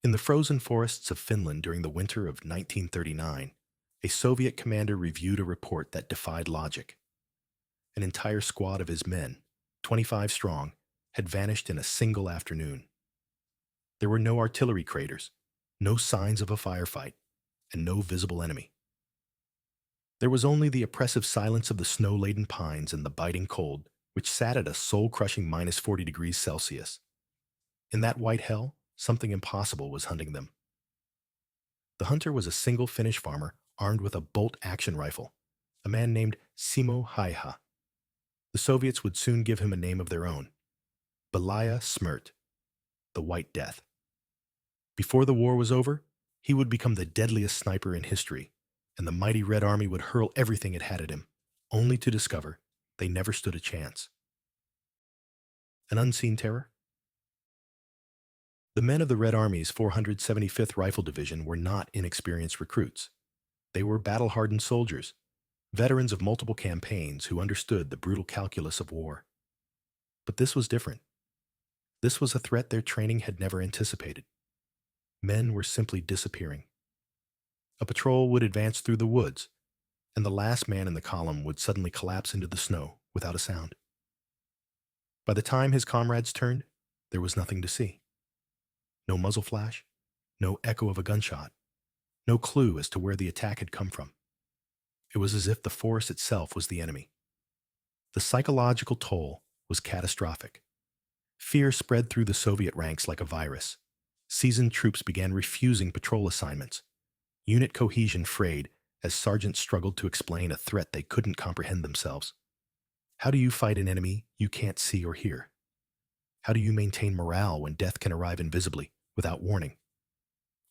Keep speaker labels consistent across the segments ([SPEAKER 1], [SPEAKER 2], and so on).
[SPEAKER 1] In the frozen forests of Finland during the winter of 1939, a Soviet commander reviewed a report that defied logic. An entire squad of his men, 25 strong, had vanished in a single afternoon. There were no artillery craters, no signs of a firefight, and no visible enemy. There was only the oppressive silence of the snow-laden pines and the biting cold, which sat at a soul-crushing minus 40 degrees Celsius. In that white hell, something impossible was hunting them. The hunter was a single Finnish farmer armed with a bolt-action rifle, a man named Simo Häyhä. The Soviets would soon give him a name of their own, Belaya Smert, the White Death. Before the war was over, he would become the deadliest sniper in history, and the mighty Red Army would hurl everything it had at him, only to discover they never stood a chance. An unseen terror? The men of the Red Army's 475th Rifle Division were not inexperienced recruits. They were battle-hardened soldiers, veterans of multiple campaigns who understood the brutal calculus of war. But this was different. This was a threat their training had never anticipated. Men were simply disappearing. A patrol would advance through the woods, and the last man in the column would suddenly collapse into the snow without a sound. By the time his comrades turned, there was nothing to see. No muzzle flash, no echo of a gunshot, no clue as to where the attack had come from. It was as if the forest itself was the enemy. The psychological toll was catastrophic. Fear spread through the Soviet ranks like a virus. Seasoned troops began refusing patrol assignments. Unit cohesion frayed as sergeants struggled to explain a threat they couldn't comprehend themselves. How do you fight an enemy you can't see or hear? How do you maintain morale when death can arrive invisibly, without warning?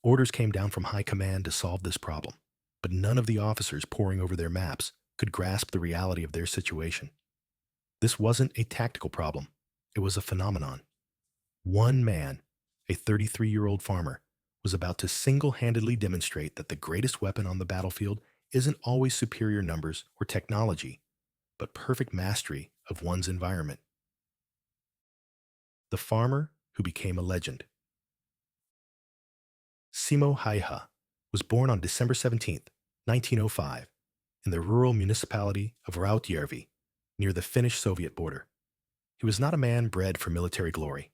[SPEAKER 1] Orders came down from high command to solve this problem, but none of the officers poring over their maps could grasp the reality of their situation. This wasn't a tactical problem. It was a phenomenon. One man, a 33-year-old farmer, was about to single-handedly demonstrate that the greatest weapon on the battlefield isn't always superior numbers or technology, but perfect mastery of one's environment. The farmer who became a legend. Simo Häyhä was born on December 17, 1905, in the rural municipality of Rautjärvi, near the Finnish-Soviet border. He was not a man bred for military glory.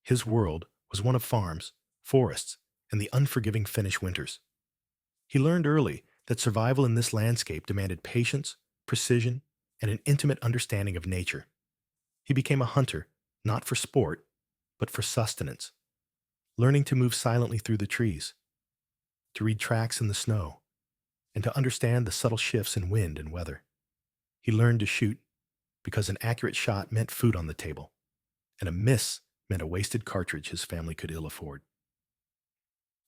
[SPEAKER 1] His world was one of farms, forests, and the unforgiving Finnish winters. He learned early that survival in this landscape demanded patience, precision, and an intimate understanding of nature. He became a hunter, not for sport, but for sustenance, learning to move silently through the trees, to read tracks in the snow, and to understand the subtle shifts in wind and weather. He learned to shoot because an accurate shot meant food on the table, and a miss meant a wasted cartridge his family could ill afford.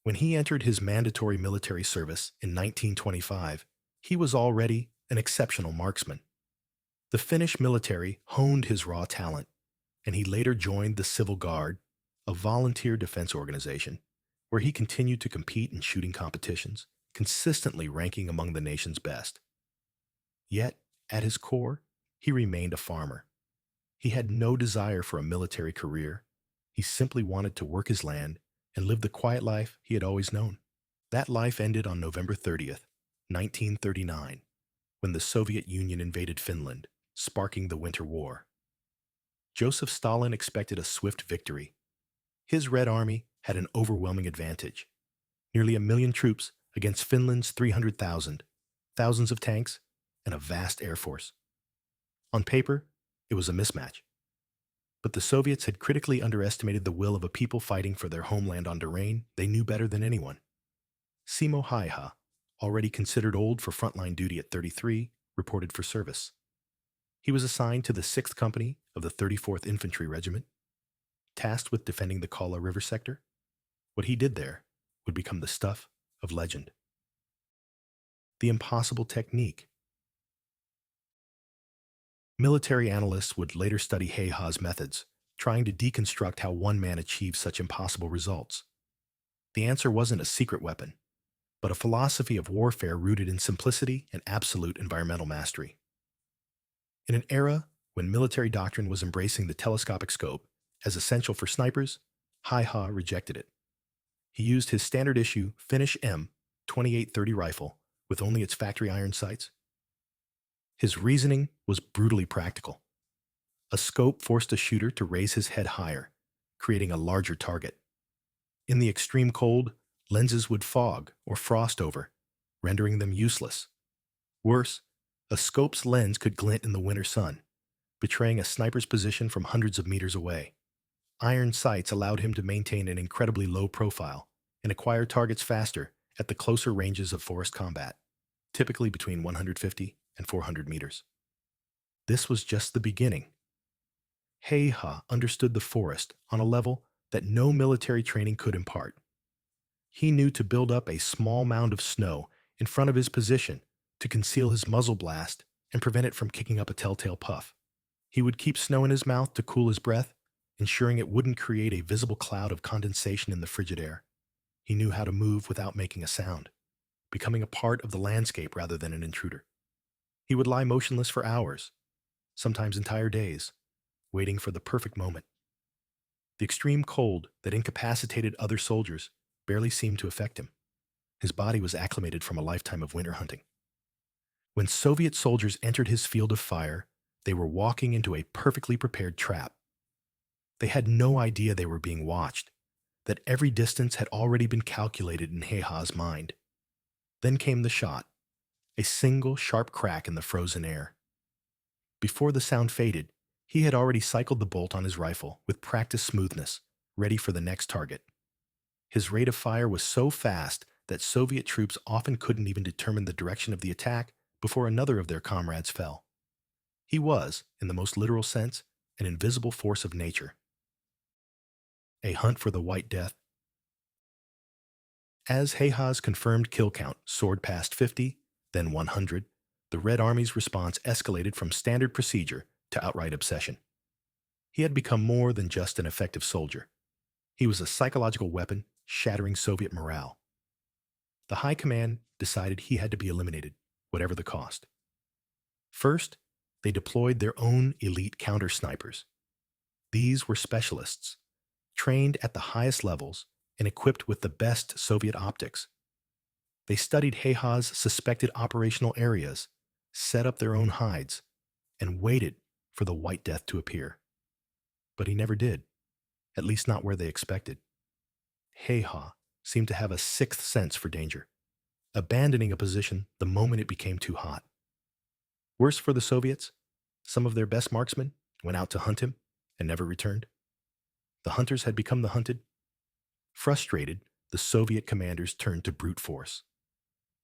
[SPEAKER 1] When he entered his mandatory military service in 1925, he was already an exceptional marksman. The Finnish military honed his raw talent, and he later joined the Civil Guard, a volunteer defense organization, where he continued to compete in shooting competitions, consistently ranking among the nation's best. Yet, at his core, he remained a farmer. He had no desire for a military career. He simply wanted to work his land and live the quiet life he had always known. That life ended on November 30th, 1939, when the Soviet Union invaded Finland, sparking the Winter War. Joseph Stalin expected a swift victory. His Red Army had an overwhelming advantage. Nearly 1 million troops against Finland's 300,000, thousands of tanks, and a vast air force. On paper, it was a mismatch. But the Soviets had critically underestimated the will of a people fighting for their homeland on terrain they knew better than anyone. Simo Häyhä, already considered old for frontline duty at 33, reported for service. He was assigned to the 6th Company of the 34th Infantry Regiment, tasked with defending the Kala River sector. What he did there would become the stuff of legend. The impossible technique. Military analysts would later study Häyhä's methods, trying to deconstruct how one man achieved such impossible results. The answer wasn't a secret weapon, but a philosophy of warfare rooted in simplicity and absolute environmental mastery. In an era when military doctrine was embracing the telescopic scope as essential for snipers, Häyhä rejected it. He used his standard-issue Finnish M2830 rifle with only its factory iron sights. His reasoning was brutally practical. A scope forced a shooter to raise his head higher, creating a larger target. In the extreme cold, lenses would fog or frost over, rendering them useless. Worse, a scope's lens could glint in the winter sun, betraying a sniper's position from hundreds of meters away. Iron sights allowed him to maintain an incredibly low profile and acquire targets faster at the closer ranges of forest combat, typically between 150 and 400 meters. This was just the beginning. Häyhä understood the forest on a level that no military training could impart. He knew to build up a small mound of snow in front of his position to conceal his muzzle blast and prevent it from kicking up a telltale puff. He would keep snow in his mouth to cool his breath, ensuring it wouldn't create a visible cloud of condensation in the frigid air. He knew how to move without making a sound, becoming a part of the landscape rather than an intruder. He would lie motionless for hours, sometimes entire days, waiting for the perfect moment. The extreme cold that incapacitated other soldiers barely seemed to affect him. His body was acclimated from a lifetime of winter hunting. When Soviet soldiers entered his field of fire, they were walking into a perfectly prepared trap. They had no idea they were being watched, that every distance had already been calculated in Häyhä's mind. Then came the shot, a single sharp crack in the frozen air. Before the sound faded, he had already cycled the bolt on his rifle with practiced smoothness, ready for the next target. His rate of fire was so fast that Soviet troops often couldn't even determine the direction of the attack before another of their comrades fell. He was, in the most literal sense, an invisible force of nature. A hunt for the White Death. As Häyhä's confirmed kill count soared past 50, then 100, the Red Army's response escalated from standard procedure to outright obsession. He had become more than just an effective soldier. He was a psychological weapon shattering Soviet morale. The High Command decided he had to be eliminated, whatever the cost. First, they deployed their own elite counter-snipers. These were specialists, trained at the highest levels and equipped with the best Soviet optics. They studied Häyhä's suspected operational areas, set up their own hides, and waited for the White Death to appear. But he never did, at least not where they expected. Häyhä seemed to have a sixth sense for danger, abandoning a position the moment it became too hot. Worse for the Soviets, some of their best marksmen went out to hunt him and never returned. The hunters had become the hunted. Frustrated, the Soviet commanders turned to brute force.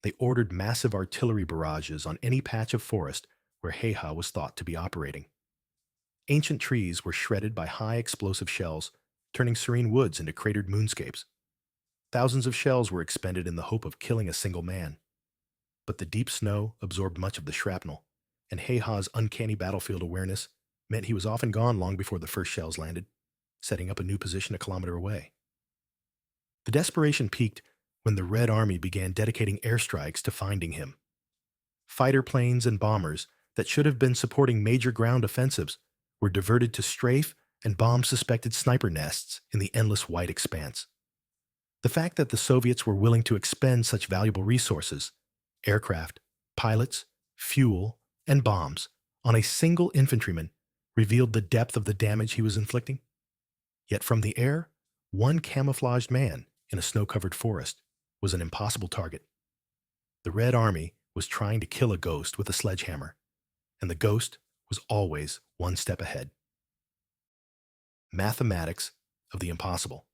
[SPEAKER 1] They ordered massive artillery barrages on any patch of forest where Häyhä was thought to be operating. Ancient trees were shredded by high explosive shells, turning serene woods into cratered moonscapes. Thousands of shells were expended in the hope of killing a single man. But the deep snow absorbed much of the shrapnel, and Häyhä's uncanny battlefield awareness meant he was often gone long before the first shells landed, setting up a new position a kilometer away. The desperation peaked when the Red Army began dedicating airstrikes to finding him. Fighter planes and bombers that should have been supporting major ground offensives were diverted to strafe and bomb suspected sniper nests in the endless white expanse. The fact that the Soviets were willing to expend such valuable resources, aircraft, pilots, fuel, and bombs, on a single infantryman revealed the depth of the damage he was inflicting. Yet from the air, one camouflaged man in a snow-covered forest was an impossible target. The Red Army was trying to kill a ghost with a sledgehammer, and the ghost was always one step ahead. Mathematics of the impossible.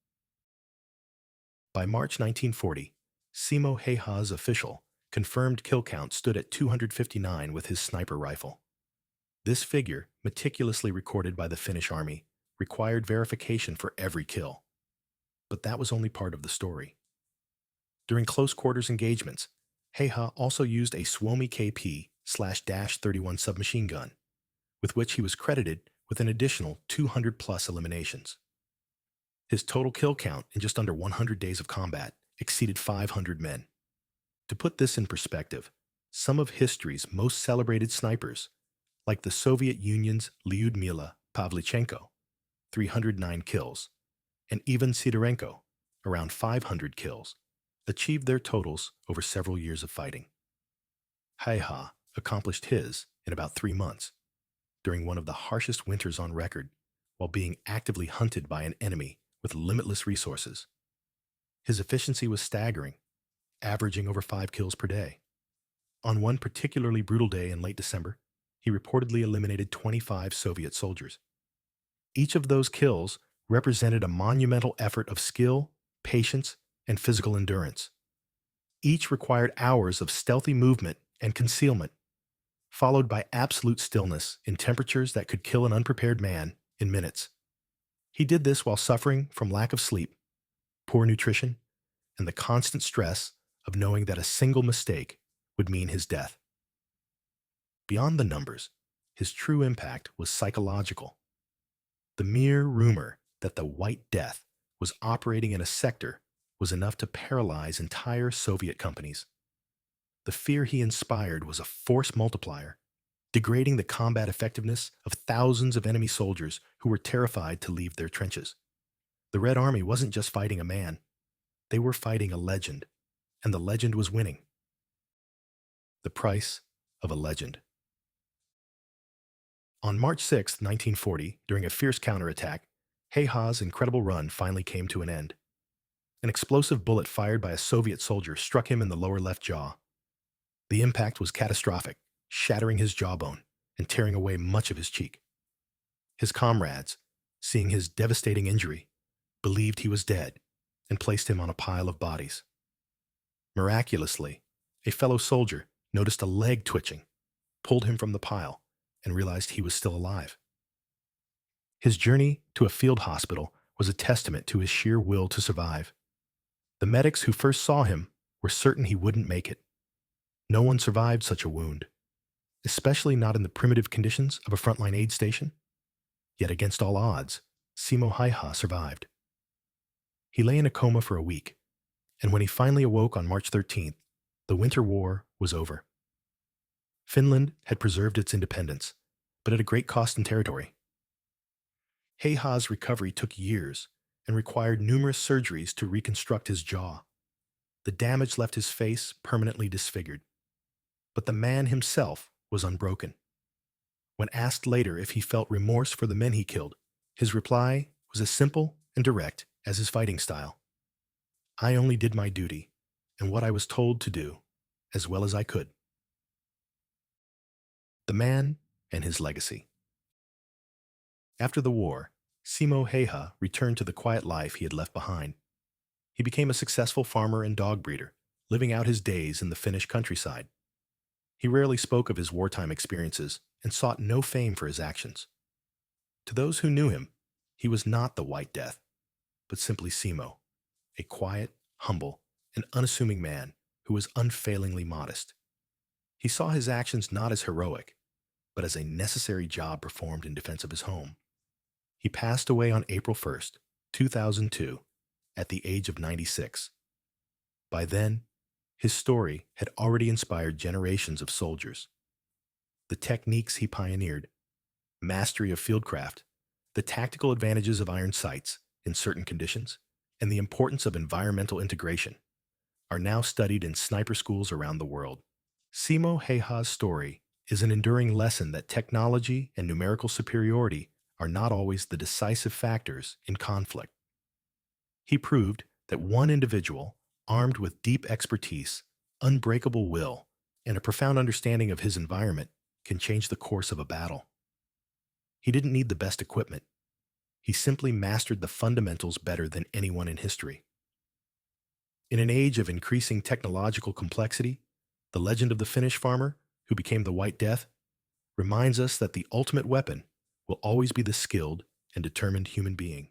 [SPEAKER 1] By March 1940, Simo Häyhä's official, confirmed kill count stood at 259 with his sniper rifle. This figure, meticulously recorded by the Finnish army, required verification for every kill. But that was only part of the story. During close-quarters engagements, Häyhä also used a Suomi KP/-31 submachine gun, with which he was credited with an additional 200-plus eliminations. His total kill count in just under 100 days of combat exceeded 500 men. To put this in perspective, some of history's most celebrated snipers, like the Soviet Union's Lyudmila Pavlichenko, 309 kills, and Ivan Sidorenko, around 500 kills, achieved their totals over several years of fighting. Häyhä accomplished his in about 3 months, during one of the harshest winters on record, while being actively hunted by an enemy with limitless resources. His efficiency was staggering, averaging over 5 kills per day. On one particularly brutal day in late December, he reportedly eliminated 25 Soviet soldiers. Each of those kills represented a monumental effort of skill, patience, and physical endurance. Each required hours of stealthy movement and concealment, followed by absolute stillness in temperatures that could kill an unprepared man in minutes. He did this while suffering from lack of sleep, poor nutrition, and the constant stress of knowing that a single mistake would mean his death. Beyond the numbers, his true impact was psychological. The mere rumor that the White Death was operating in a sector was enough to paralyze entire Soviet companies. The fear he inspired was a force multiplier, degrading the combat effectiveness of thousands of enemy soldiers who were terrified to leave their trenches. The Red Army wasn't just fighting a man, they were fighting a legend, and the legend was winning. The price of a legend. On March 6, 1940, during a fierce counterattack, Häyhä's incredible run finally came to an end. An explosive bullet fired by a Soviet soldier struck him in the lower left jaw. The impact was catastrophic, shattering his jawbone and tearing away much of his cheek. His comrades, seeing his devastating injury, believed he was dead and placed him on a pile of bodies. Miraculously, a fellow soldier noticed a leg twitching, pulled him from the pile, and realized he was still alive. His journey to a field hospital was a testament to his sheer will to survive. The medics who first saw him were certain he wouldn't make it. No one survived such a wound, especially not in the primitive conditions of a frontline aid station. Yet against all odds, Simo Häyhä survived. He lay in a coma for a week, and when he finally awoke on March 13th, the Winter War was over. Finland had preserved its independence, but at a great cost in territory. Häyhä's recovery took years and required numerous surgeries to reconstruct his jaw. The damage left his face permanently disfigured. But the man himself was unbroken. When asked later if he felt remorse for the men he killed, his reply was as simple and direct as his fighting style. I only did my duty and what I was told to do as well as I could. The man and his legacy. After the war, Simo Häyhä returned to the quiet life he had left behind. He became a successful farmer and dog breeder, living out his days in the Finnish countryside. He rarely spoke of his wartime experiences and sought no fame for his actions. To those who knew him, he was not the White Death, but simply Simo, a quiet, humble, and unassuming man who was unfailingly modest. He saw his actions not as heroic, but as a necessary job performed in defense of his home. He passed away on April 1st, 2002, at the age of 96. By then, his story had already inspired generations of soldiers. The techniques he pioneered, mastery of fieldcraft, the tactical advantages of iron sights in certain conditions, and the importance of environmental integration are now studied in sniper schools around the world. Simo Häyhä's story is an enduring lesson that technology and numerical superiority are not always the decisive factors in conflict. He proved that one individual, armed with deep expertise, unbreakable will, and a profound understanding of his environment, can change the course of a battle. He didn't need the best equipment. He simply mastered the fundamentals better than anyone in history. In an age of increasing technological complexity, the legend of the Finnish farmer, who became the White Death, reminds us that the ultimate weapon will always be the skilled and determined human being.